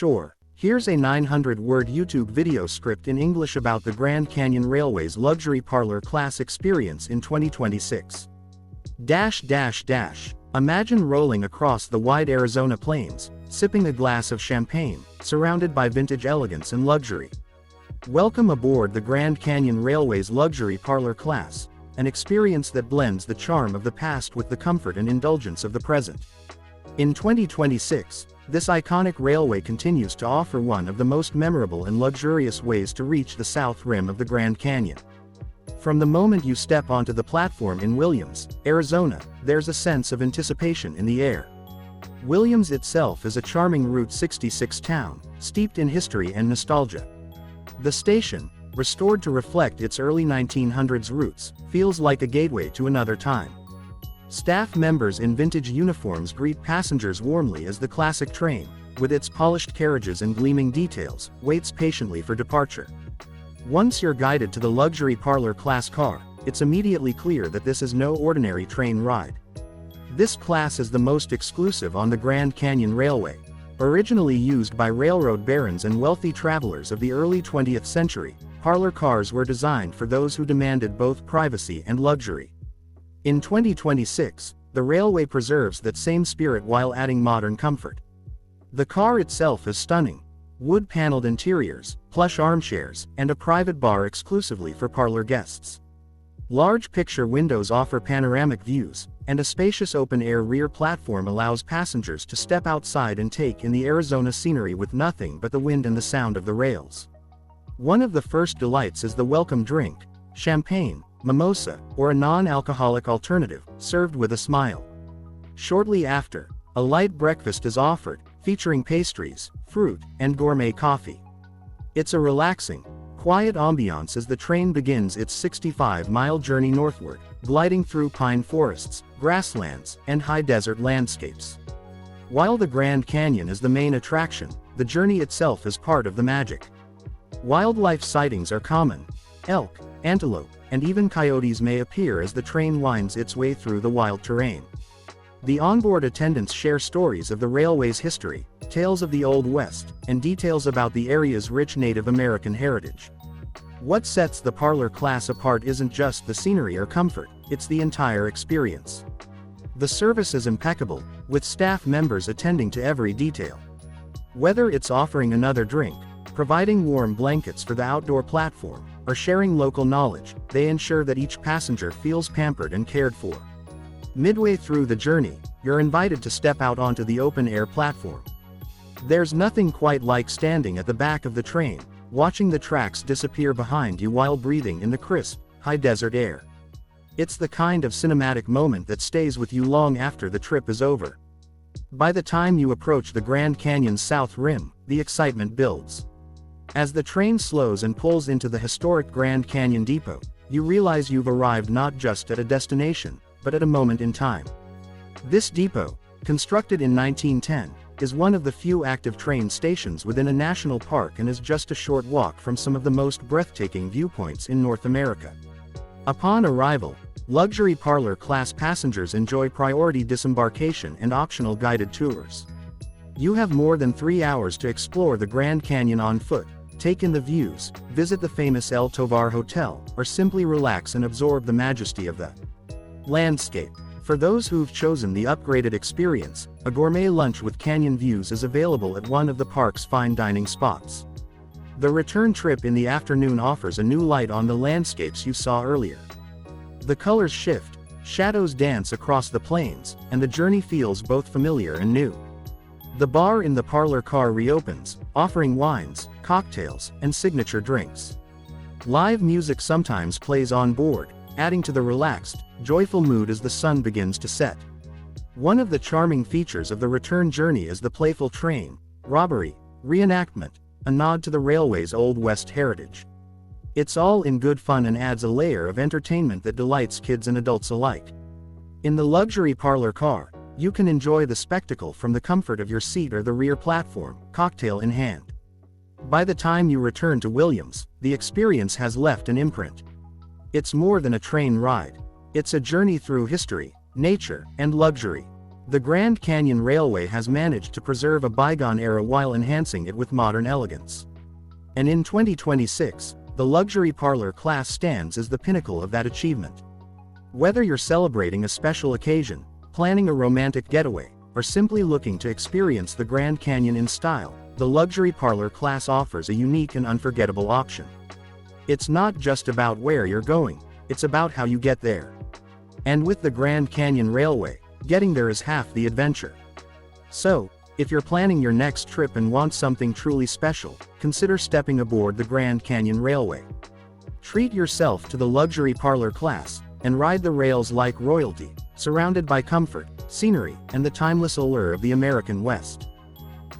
Sure, here's a 900-word YouTube video script in English about the Grand Canyon Railway's Luxury Parlor Class experience in 2026. Imagine rolling across the wide Arizona plains, sipping a glass of champagne, surrounded by vintage elegance and luxury. Welcome aboard the Grand Canyon Railway's Luxury Parlor Class, an experience that blends the charm of the past with the comfort and indulgence of the present. In 2026, this iconic railway continues to offer one of the most memorable and luxurious ways to reach the south rim of the Grand Canyon. From the moment you step onto the platform in Williams, Arizona, there's a sense of anticipation in the air. Williams itself is a charming Route 66 town, steeped in history and nostalgia. The station, restored to reflect its early 1900s roots, feels like a gateway to another time. Staff members in vintage uniforms greet passengers warmly as the classic train, with its polished carriages and gleaming details, waits patiently for departure. Once you're guided to the Luxury Parlor Class car, it's immediately clear that this is no ordinary train ride. This class is the most exclusive on the Grand Canyon Railway. Originally used by railroad barons and wealthy travelers of the early 20th century, parlor cars were designed for those who demanded both privacy and luxury. In 2026, the railway preserves that same spirit while adding modern comfort. The car itself is stunning. Wood-paneled interiors, plush armchairs, and a private bar exclusively for parlor guests. Large picture windows offer panoramic views, and a spacious open-air rear platform allows passengers to step outside and take in the Arizona scenery with nothing but the wind and the sound of the rails. One of the first delights is the welcome drink, champagne, mimosa, or a non-alcoholic alternative, served with a smile. Shortly after, a light breakfast is offered, featuring pastries, fruit, and gourmet coffee. It's a relaxing, quiet ambiance as the train begins its 65-mile journey northward, gliding through pine forests, grasslands, and high desert landscapes. While the Grand Canyon is the main attraction, the journey itself is part of the magic. Wildlife sightings are common. Elk, antelope, and even coyotes may appear as the train winds its way through the wild terrain. The onboard attendants share stories of the railway's history, tales of the Old West, and details about the area's rich Native American heritage. What sets the parlor class apart isn't just the scenery or comfort, it's the entire experience. The service is impeccable, with staff members attending to every detail. Whether it's offering another drink, providing warm blankets for the outdoor platform, or sharing local knowledge, they ensure that each passenger feels pampered and cared for. Midway through the journey, you're invited to step out onto the open-air platform. There's nothing quite like standing at the back of the train, watching the tracks disappear behind you while breathing in the crisp, high-desert air. It's the kind of cinematic moment that stays with you long after the trip is over. By the time you approach the Grand Canyon's south rim, the excitement builds. As the train slows and pulls into the historic Grand Canyon Depot, you realize you've arrived not just at a destination, but at a moment in time. This depot, constructed in 1910, is one of the few active train stations within a national park and is just a short walk from some of the most breathtaking viewpoints in North America. Upon arrival, Luxury Parlor Class passengers enjoy priority disembarkation and optional guided tours. You have more than 3 hours to explore the Grand Canyon on foot, take in the views, visit the famous El Tovar Hotel, or simply relax and absorb the majesty of the landscape. For those who've chosen the upgraded experience, a gourmet lunch with canyon views is available at one of the park's fine dining spots. The return trip in the afternoon offers a new light on the landscapes you saw earlier. The colors shift, shadows dance across the plains, and the journey feels both familiar and new. The bar in the parlor car reopens, offering wines, cocktails, and signature drinks. Live music sometimes plays on board, adding to the relaxed, joyful mood as the sun begins to set. One of the charming features of the return journey is the playful train robbery reenactment, a nod to the railway's Old West heritage. It's all in good fun and adds a layer of entertainment that delights kids and adults alike. In the luxury parlor car, you can enjoy the spectacle from the comfort of your seat or the rear platform, cocktail in hand. By the time you return to Williams, the experience has left an imprint. It's more than a train ride. It's a journey through history, nature, and luxury. The Grand Canyon Railway has managed to preserve a bygone era while enhancing it with modern elegance. And in 2026, the Luxury Parlor Class stands as the pinnacle of that achievement. Whether you're celebrating a special occasion, planning a romantic getaway, or simply looking to experience the Grand Canyon in style, the Luxury Parlor Class offers a unique and unforgettable option. It's not just about where you're going, it's about how you get there. And with the Grand Canyon Railway, getting there is half the adventure. So, if you're planning your next trip and want something truly special, consider stepping aboard the Grand Canyon Railway. Treat yourself to the Luxury Parlor Class, and ride the rails like royalty, surrounded by comfort, scenery, and the timeless allure of the American West.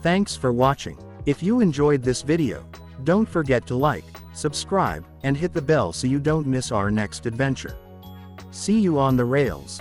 Thanks for watching. If you enjoyed this video, don't forget to like, subscribe, and hit the bell so you don't miss our next adventure. See you on the rails.